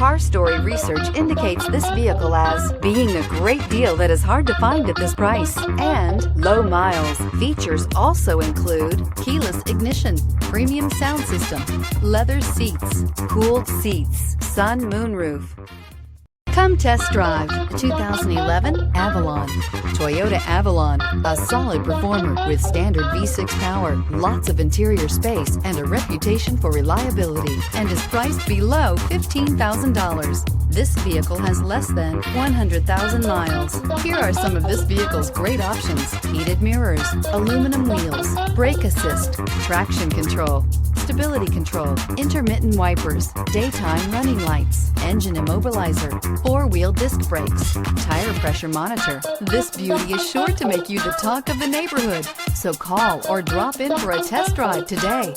Car Story research indicates this vehicle as being a great deal that is hard to find at this price and low miles. Features also include keyless ignition, premium sound system, leather seats, cooled seats, sun moonroof. Come test drive the 2011 Avalon. Toyota Avalon, a solid performer with standard V6 power, lots of interior space, and a reputation for reliability, and is priced below $15,000. This vehicle has less than 100,000 miles. Here are some of this vehicle's great options: heated mirrors, aluminum wheels, brake assist, traction control, stability control, intermittent wipers, daytime running lights, engine immobilizer, four-wheel disc brakes, tire pressure monitor. This beauty is sure to make you the talk of the neighborhood. So call or drop in for a test drive today.